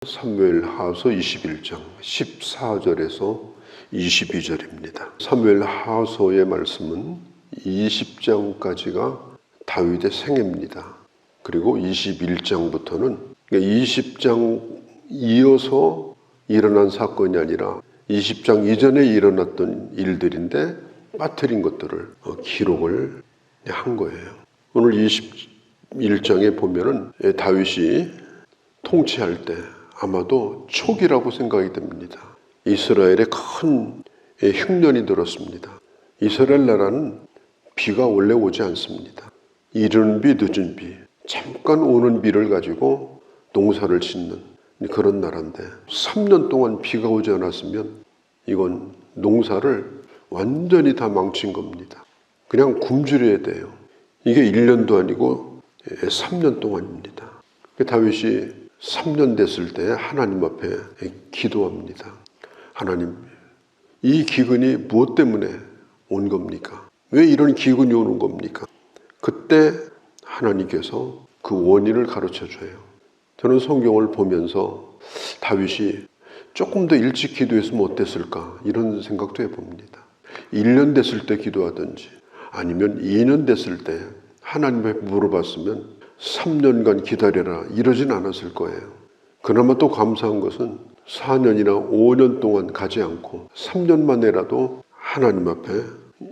사무엘하서 21장 14절에서 22절입니다. 사무엘하서의 말씀은 20장까지가 다윗의 생애입니다. 그리고 21장부터는 20장 이어서 일어난 사건이 아니라 20장 이전에 일어났던 일들인데 빠뜨린 것들을 기록을 한 거예요. 오늘 21장에 보면은 다윗이 통치할 때 아마도 초기라고 생각이 됩니다. 이스라엘에 큰 흉년이 들었습니다. 이스라엘 나라는 비가 원래 오지 않습니다. 이른 비, 늦은 비, 잠깐 오는 비를 가지고 농사를 짓는 그런 나라인데 3년 동안 비가 오지 않았으면 이건 농사를 완전히 다 망친 겁니다. 그냥 굶주려야 돼요. 이게 1년도 아니고 3년 동안입니다. 다윗이 3년 됐을 때 하나님 앞에 기도합니다. 하나님, 이 기근이 무엇 때문에 온 겁니까? 왜 이런 기근이 오는 겁니까? 그때 하나님께서 그 원인을 가르쳐줘요. 저는 성경을 보면서 다윗이 조금 더 일찍 기도했으면 어땠을까 이런 생각도 해봅니다. 1년 됐을 때 기도하든지 아니면 2년 됐을 때 하나님께 물어봤으면 3년간 기다려라 이러진 않았을 거예요. 그나마 또 감사한 것은 4년이나 5년 동안 가지 않고 3년 만에라도 하나님 앞에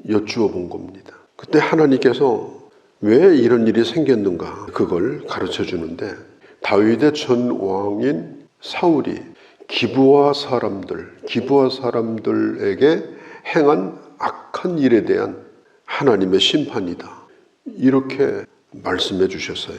여쭈어 본 겁니다. 그때 하나님께서 왜 이런 일이 생겼는가 그걸 가르쳐 주는데 다윗의 전 왕인 사울이 기브아 사람들에게 행한 악한 일에 대한 하나님의 심판이다. 이렇게 말씀해 주셨어요.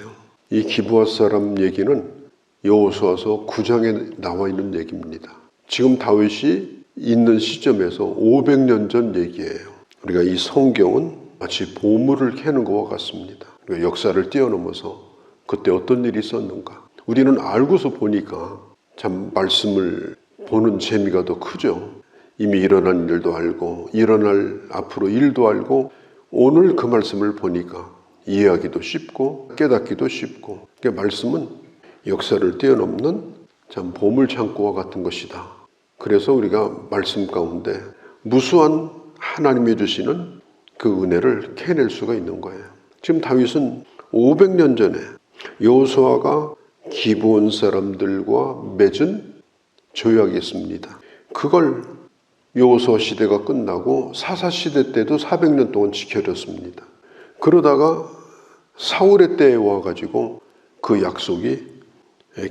이 기브아 사람 얘기는 여호수아서 9장에 나와 있는 얘기입니다. 지금 다윗이 있는 시점에서 500년 전 얘기예요. 우리가 이 성경은 마치 보물을 캐는 것과 같습니다. 역사를 뛰어넘어서 그때 어떤 일이 있었는가. 우리는 알고서 보니까 참 말씀을 보는 재미가 더 크죠. 이미 일어난 일도 알고 일어날 앞으로 일도 알고 오늘 그 말씀을 보니까 이해하기도 쉽고 깨닫기도 쉽고 그러니까 말씀은 역사를 뛰어넘는 참 보물창고와 같은 것이다. 그래서 우리가 말씀 가운데 무수한 하나님이 주시는 그 은혜를 캐낼 수가 있는 거예요. 지금 다윗은 500년 전에 여호수아가 기브온 사람들과 맺은 조약이 있습니다. 그걸 여호수아 시대가 끝나고 사사 시대 때도 400년 동안 지켜졌습니다. 그러다가 사울의 때에 와가지고 그 약속이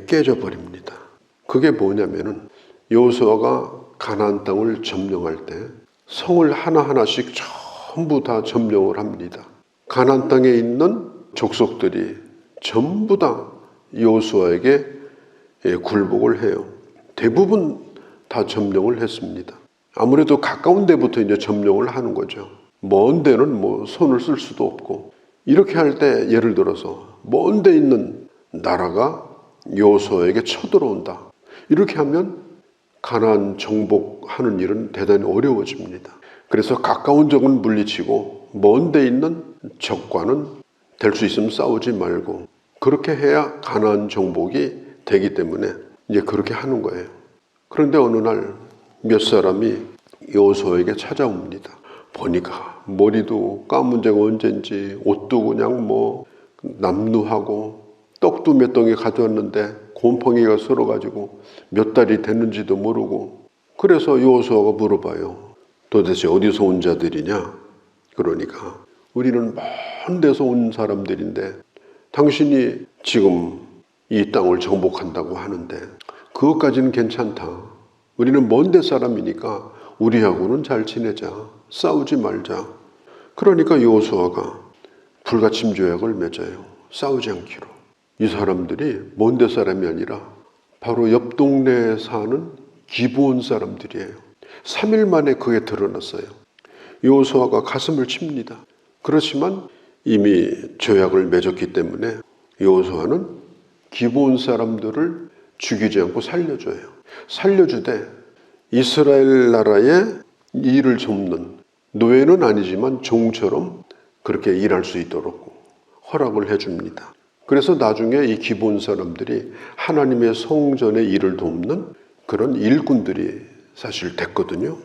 깨져버립니다. 그게 뭐냐면은 여호수아가 가나안 땅을 점령할 때 성을 하나하나씩 전부 다 점령을 합니다. 가나안 땅에 있는 족속들이 전부 다 여호수아에게 굴복을 해요. 대부분 다 점령을 했습니다. 아무래도 가까운 데부터 이제 점령을 하는 거죠. 먼 데는 뭐 손을 쓸 수도 없고 이렇게 할 때 예를 들어서 먼 데 있는 나라가 여호수아에게 쳐들어온다. 이렇게 하면 가나안 정복하는 일은 대단히 어려워집니다. 그래서 가까운 적은 물리치고 먼 데 있는 적과는 될 수 있으면 싸우지 말고 그렇게 해야 가나안 정복이 되기 때문에 이제 그렇게 하는 거예요. 그런데 어느 날 몇 사람이 여호수아에게 찾아옵니다. 보니까 머리도 감은 지가 언젠지 옷도 그냥 뭐 남루하고 떡도 몇 덩이 가져왔는데 곰팡이가 슬어가지고 몇 달이 됐는지도 모르고 그래서 여호수아가 물어봐요. 도대체 어디서 온 자들이냐? 그러니까 우리는 먼 데서 온 사람들인데 당신이 지금 이 땅을 정복한다고 하는데 그것까지는 괜찮다. 우리는 먼 데 사람이니까 우리하고는 잘 지내자. 싸우지 말자. 그러니까 여호수아가 불가침 조약을 맺어요. 싸우지 않기로. 이 사람들이 먼 데 사람이 아니라 바로 옆 동네에 사는 기브온 사람들이에요. 3일 만에 그게 드러났어요. 여호수아가 가슴을 칩니다. 그렇지만 이미 조약을 맺었기 때문에 여호수아는 기브온 사람들을 죽이지 않고 살려줘요. 살려주되 이스라엘 나라의 일을 돕는 노예는 아니지만 종처럼 그렇게 일할 수 있도록 허락을 해줍니다. 그래서 나중에 이 기브온 사람들이 하나님의 성전의 일을 돕는 그런 일꾼들이 사실 됐거든요.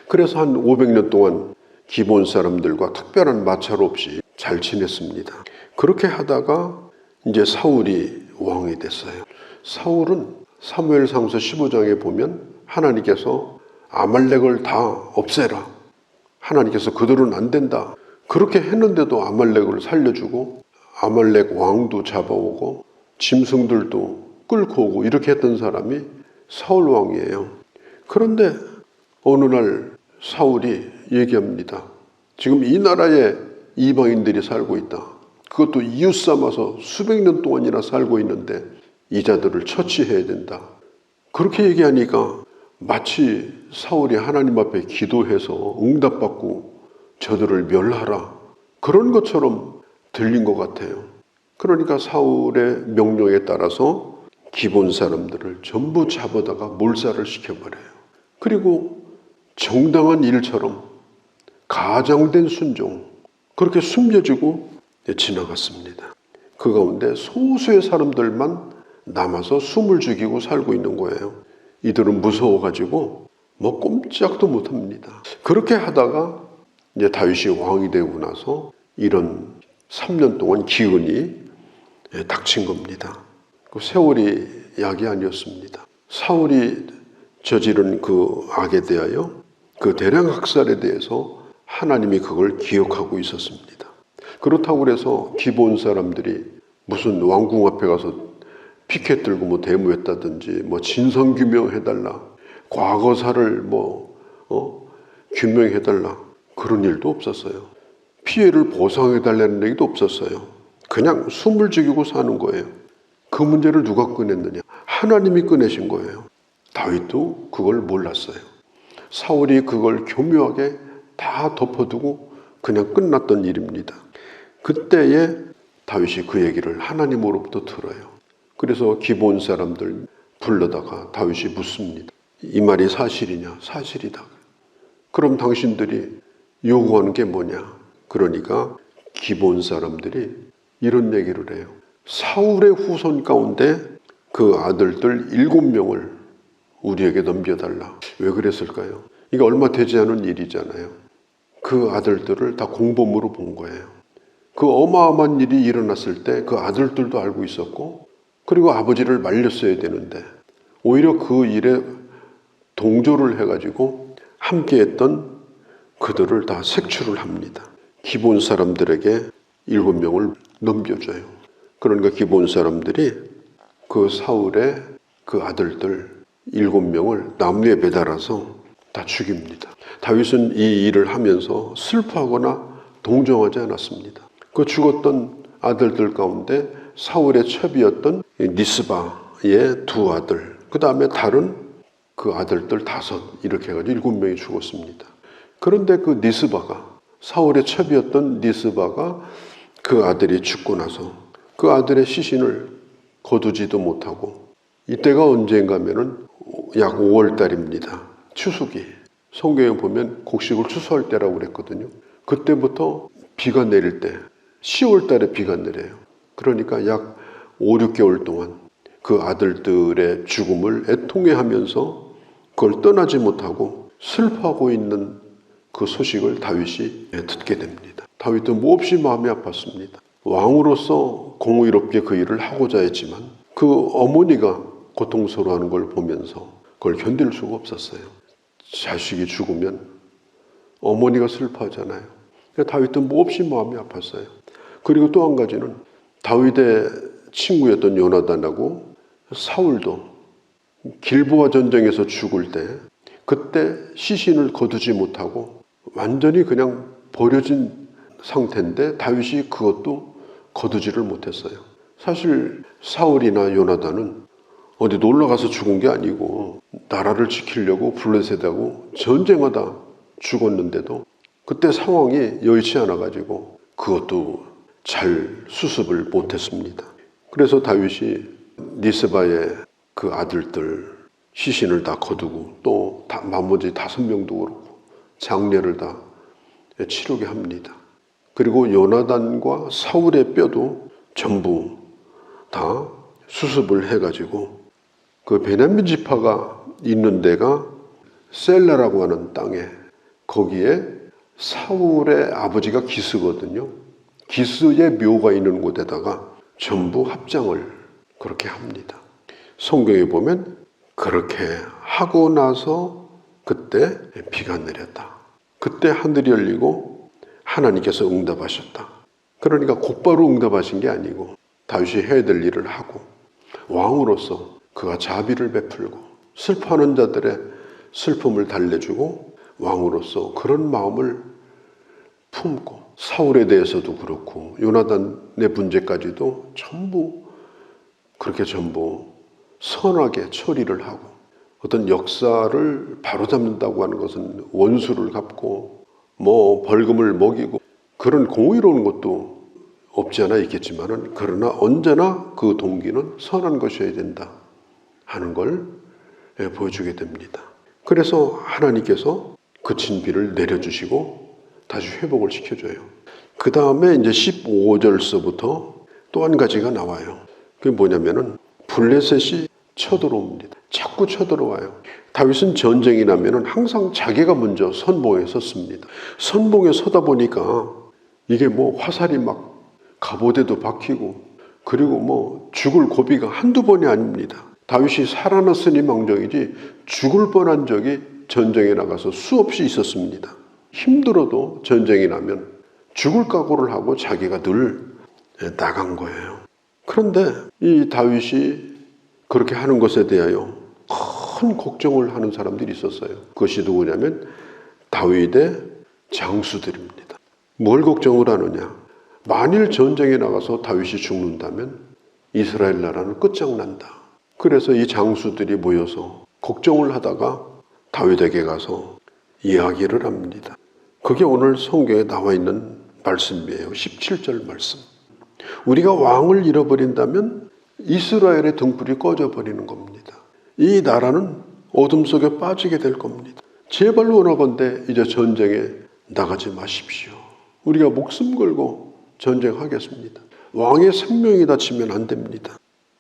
그래서 한 500년 동안 기브온 사람들과 특별한 마찰 없이 잘 지냈습니다. 그렇게 하다가 이제 사울이 왕이 됐어요. 사울은 사무엘상서 15장에 보면 하나님께서 아말렉을 다 없애라. 하나님께서 그들은 안 된다. 그렇게 했는데도 아말렉을 살려주고 아말렉 왕도 잡아오고 짐승들도 끌고 오고 이렇게 했던 사람이 사울 왕이에요. 그런데 어느 날 사울이 얘기합니다. 지금 이 나라에 이방인들이 살고 있다. 그것도 이웃 삼아서 수백 년 동안이나 살고 있는데 이 자들을 처치해야 된다. 그렇게 얘기하니까 마치 사울이 하나님 앞에 기도해서 응답받고 저들을 멸하라 그런 것처럼 들린 것 같아요. 그러니까 사울의 명령에 따라서 기브온 사람들을 전부 잡아다가 몰살을 시켜버려요. 그리고 정당한 일처럼 가장된 순종 그렇게 숨겨지고 지나갔습니다. 그 가운데 소수의 사람들만 남아서 숨을 죽이고 살고 있는 거예요. 이들은 무서워가지고 뭐 꼼짝도 못합니다. 그렇게 하다가 이제 다윗이 왕이 되고 나서 이런 3년 동안 기근이 닥친 겁니다. 그 세월이 약이 아니었습니다. 사울이 저지른 그 악에 대하여 그 대량 학살에 대해서 하나님이 그걸 기억하고 있었습니다. 그렇다고 해서 기브온 사람들이 무슨 왕궁 앞에 가서 피켓 들고 뭐 데모했다든지 뭐 진상규명해달라 과거사를 규명해달라 그런 일도 없었어요. 피해를 보상해달라는 얘기도 없었어요. 그냥 숨을 죽이고 사는 거예요. 그 문제를 누가 꺼냈느냐? 하나님이 꺼내신 거예요. 다윗도 그걸 몰랐어요. 사울이 그걸 교묘하게 다 덮어두고 그냥 끝났던 일입니다. 그때에 다윗이 그 얘기를 하나님으로부터 들어요. 그래서 기브온 사람들 불러다가 다윗이 묻습니다. 이 말이 사실이냐? 사실이다. 그럼 당신들이 요구하는 게 뭐냐? 그러니까 기브온 사람들이 이런 얘기를 해요. 사울의 후손 가운데 그 아들들 7명을 우리에게 넘겨달라. 왜 그랬을까요? 이게 얼마 되지 않은 일이잖아요. 그 아들들을 다 공범으로 본 거예요. 그 어마어마한 일이 일어났을 때 그 아들들도 알고 있었고 그리고 아버지를 말렸어야 되는데 오히려 그 일에 동조를 해가지고 함께했던 그들을 다 색출을 합니다. 기브온 사람들에게 7명을 넘겨줘요. 그러니까 기브온 사람들이 그 사울의 그 아들들 7명을 나무에 매달아서 다 죽입니다. 다윗은 이 일을 하면서 슬퍼하거나 동정하지 않았습니다. 그 죽었던 아들들 가운데 사울의 첩이었던 니스바의 2 아들, 그 다음에 다른 그 아들들 5 이렇게 해가지고 7명이 죽었습니다. 그런데 그 니스바가 사울의 첩이었던 니스바가 그 아들이 죽고 나서 그 아들의 시신을 거두지도 못하고 이때가 언제인가 하면은 약 5월 달입니다. 추수기. 성경에 보면 곡식을 추수할 때라고 그랬거든요. 그때부터 비가 내릴 때 10월 달에 비가 내려요. 그러니까 약 5, 6개월 동안 그 아들들의 죽음을 애통해하면서 그걸 떠나지 못하고 슬퍼하고 있는 그 소식을 다윗이 듣게 됩니다. 다윗은 몹시 마음이 아팠습니다. 왕으로서 공의롭게 그 일을 하고자 했지만 그 어머니가 고통스러워하는 걸 보면서 그걸 견딜 수가 없었어요. 자식이 죽으면 어머니가 슬퍼하잖아요. 다윗은 몹시 마음이 아팠어요. 그리고 또 한 가지는 다윗의 친구였던 요나단하고 사울도 길보아 전쟁에서 죽을 때 그때 시신을 거두지 못하고 완전히 그냥 버려진 상태인데 다윗이 그것도 거두지를 못했어요. 사실 사울이나 요나단은 어디 놀러가서 죽은 게 아니고 나라를 지키려고 블레셋하고 전쟁하다 죽었는데도 그때 상황이 여의치 않아가지고 그것도 잘 수습을 못했습니다. 그래서 다윗이 니스바의 그 아들들 시신을 다 거두고 또 나머지 5명도 그렇고 장례를 다 치르게 합니다. 그리고 요나단과 사울의 뼈도 전부 다 수습을 해가지고 그 베냐민 지파가 있는 데가 셀라라고 하는 땅에, 거기에 사울의 아버지가 기스거든요. 기스의 묘가 있는 곳에다가 전부 합장을 그렇게 합니다. 성경에 보면 그렇게 하고 나서 그때 비가 내렸다. 그때 하늘이 열리고 하나님께서 응답하셨다. 그러니까 곧바로 응답하신 게 아니고 다윗이 해야 될 일을 하고 왕으로서 그가 자비를 베풀고 슬퍼하는 자들의 슬픔을 달래주고 왕으로서 그런 마음을 품고 사울에 대해서도 그렇고 요나단의 문제까지도 전부 그렇게 전부 선하게 처리를 하고, 어떤 역사를 바로잡는다고 하는 것은 원수를 갚고 뭐 벌금을 먹이고 그런 공의로운 것도 없지 않아 있겠지만은, 그러나 언제나 그 동기는 선한 것이어야 된다 하는 걸 보여주게 됩니다. 그래서 하나님께서 그친 비를 내려주시고 다시 회복을 시켜줘요. 그 다음에 이제 15절서부터 또 한 가지가 나와요. 그게 뭐냐면은 블레셋이 쳐들어옵니다. 자꾸 쳐들어와요. 다윗은 전쟁이 나면은 항상 자기가 먼저 선봉에 섰습니다. 선봉에 서다 보니까 이게 뭐 화살이 막 갑오대도 박히고, 그리고 뭐 죽을 고비가 한두 번이 아닙니다. 다윗이 살아났으니 망정이지 죽을 뻔한 적이 전쟁에 나가서 수없이 있었습니다. 힘들어도 전쟁이 나면 죽을 각오를 하고 자기가 늘 나간 거예요. 그런데 이 다윗이 그렇게 하는 것에 대하여 큰 걱정을 하는 사람들이 있었어요. 그것이 누구냐면 다윗의 장수들입니다. 뭘 걱정을 하느냐? 만일 전쟁에 나가서 다윗이 죽는다면 이스라엘 나라는 끝장난다. 그래서 이 장수들이 모여서 걱정을 하다가 다윗에게 가서 이야기를 합니다. 그게 오늘 성경에 나와 있는 말씀이에요. 17절 말씀. 우리가 왕을 잃어버린다면 이스라엘의 등불이 꺼져버리는 겁니다. 이 나라는 어둠 속에 빠지게 될 겁니다. 제발 원하건대 이제 전쟁에 나가지 마십시오. 우리가 목숨 걸고 전쟁하겠습니다. 왕의 생명이 다치면 안 됩니다.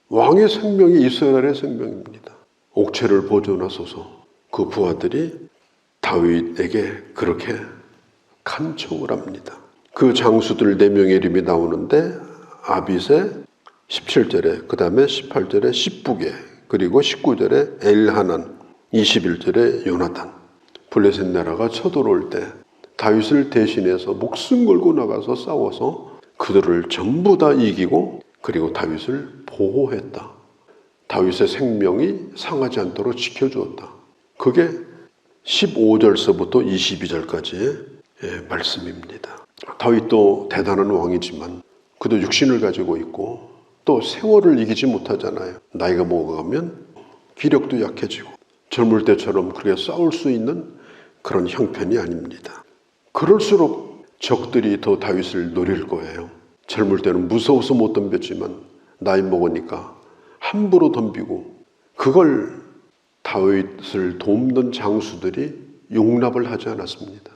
왕의 생명이 이스라엘의 생명입니다. 옥체를 보존하소서. 그 부하들이 다윗에게 그렇게 간청을 합니다. 그 장수들 4명의 이름이 나오는데 아비세 17절에, 그 다음에 18절에 십부게, 그리고 19절에 엘하난, 21절에 요나단. 블레셋 나라가 쳐들어올 때 다윗을 대신해서 목숨 걸고 나가서 싸워서 그들을 전부 다 이기고, 그리고 다윗을 보호했다. 다윗의 생명이 상하지 않도록 지켜주었다. 그게 15절서부터 22절까지의 말씀입니다. 다윗도 대단한 왕이지만 그도 육신을 가지고 있고 또 세월을 이기지 못하잖아요. 나이가 먹어가면 기력도 약해지고 젊을 때처럼 그렇게 싸울 수 있는 그런 형편이 아닙니다. 그럴수록 적들이 더 다윗을 노릴 거예요. 젊을 때는 무서워서 못 덤볐지만 나이 먹으니까 함부로 덤비고, 그걸 다윗을 돕는 장수들이 용납을 하지 않았습니다.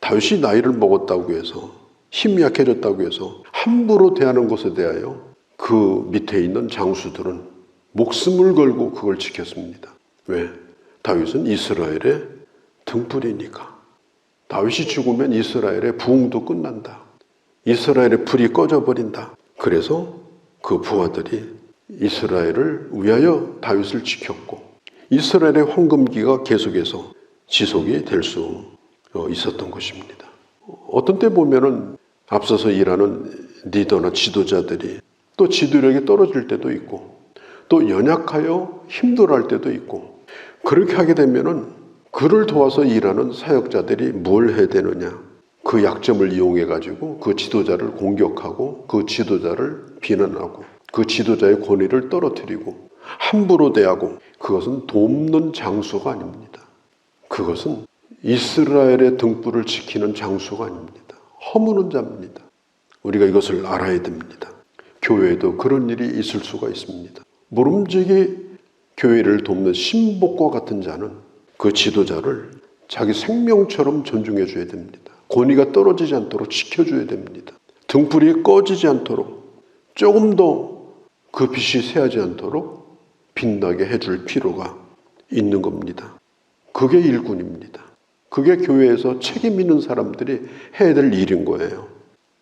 다윗이 나이를 먹었다고 해서, 힘이 약해졌다고 해서 함부로 대하는 것에 대하여 그 밑에 있는 장수들은 목숨을 걸고 그걸 지켰습니다. 왜? 다윗은 이스라엘의 등불이니까. 다윗이 죽으면 이스라엘의 부흥도 끝난다. 이스라엘의 불이 꺼져버린다. 그래서 그 부하들이 이스라엘을 위하여 다윗을 지켰고, 이스라엘의 황금기가 계속해서 지속이 될 수 있었던 것입니다. 어떤 때 보면은 앞서서 일하는 리더나 지도자들이 또 지도력이 떨어질 때도 있고, 또 연약하여 힘들어할 때도 있고, 그렇게 하게 되면은 그를 도와서 일하는 사역자들이 뭘 해야 되느냐? 그 약점을 이용해 가지고 그 지도자를 공격하고 그 지도자를 비난하고 그 지도자의 권위를 떨어뜨리고 함부로 대하고, 그것은 돕는 장수가 아닙니다. 그것은 이스라엘의 등불을 지키는 장수가 아닙니다. 허무는 자입니다. 우리가 이것을 알아야 됩니다. 교회에도 그런 일이 있을 수가 있습니다. 모름지기 교회를 돕는 신복과 같은 자는 그 지도자를 자기 생명처럼 존중해 줘야 됩니다. 권위가 떨어지지 않도록 지켜줘야 됩니다. 등불이 꺼지지 않도록 조금 더 그 빛이 새하지 않도록 빛나게 해줄 필요가 있는 겁니다. 그게 일꾼입니다. 그게 교회에서 책임 있는 사람들이 해야 될 일인 거예요.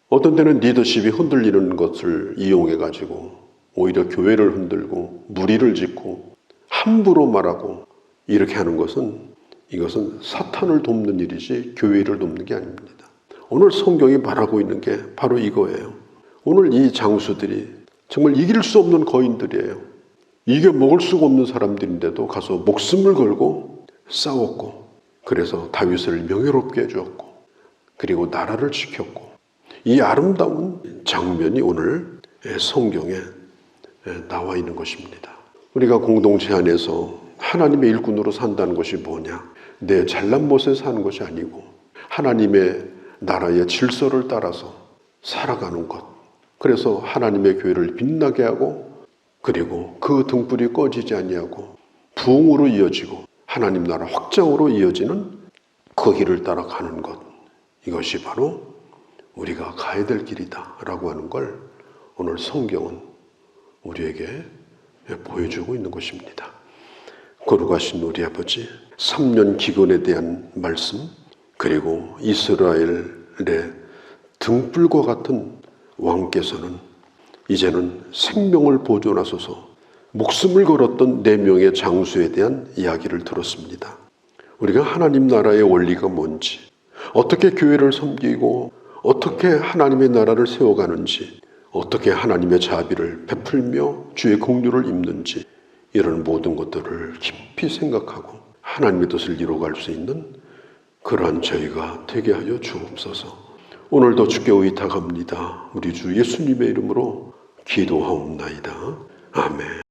어떤 때는 리더십이 흔들리는 것을 이용해가지고 오히려 교회를 흔들고 무리를 짓고 함부로 말하고 이렇게 하는 것은 이것은 사탄을 돕는 일이지 교회를 돕는 게 아닙니다. 오늘 성경이 말하고 있는 게 바로 이거예요. 오늘 이 장수들이 정말 이길 수 없는 거인들이에요. 이겨먹을 수가 없는 사람들인데도 가서 목숨을 걸고 싸웠고, 그래서 다윗을 명예롭게 해주었고, 그리고 나라를 지켰고, 이 아름다운 장면이 오늘 성경에 나와 있는 것입니다. 우리가 공동체 안에서 하나님의 일꾼으로 산다는 것이 뭐냐? 내 잘난 못에 사는 것이 아니고 하나님의 나라의 질서를 따라서 살아가는 것. 그래서 하나님의 교회를 빛나게 하고, 그리고 그 등불이 꺼지지 아니하고 부흥으로 이어지고 하나님 나라 확장으로 이어지는 그 길을 따라가는 것. 이것이 바로 우리가 가야 될 길이다 라고 하는 걸 오늘 성경은 우리에게 보여주고 있는 것입니다. 거룩하신 우리 아버지, 3년 기근에 대한 말씀, 그리고 이스라엘의 등불과 같은 왕께서는 이제는 생명을 보존하소서 목숨을 걸었던 4명의 장수에 대한 이야기를 들었습니다. 우리가 하나님 나라의 원리가 뭔지, 어떻게 교회를 섬기고 어떻게 하나님의 나라를 세워가는지, 어떻게 하나님의 자비를 베풀며 주의 긍휼을 입는지, 이런 모든 것들을 깊이 생각하고 하나님의 뜻을 이루어갈 수 있는 그러한 저희가 되게 하여 주옵소서. 오늘도 주께 의탁합니다. 우리 주 예수님의 이름으로 기도하옵나이다. 아멘.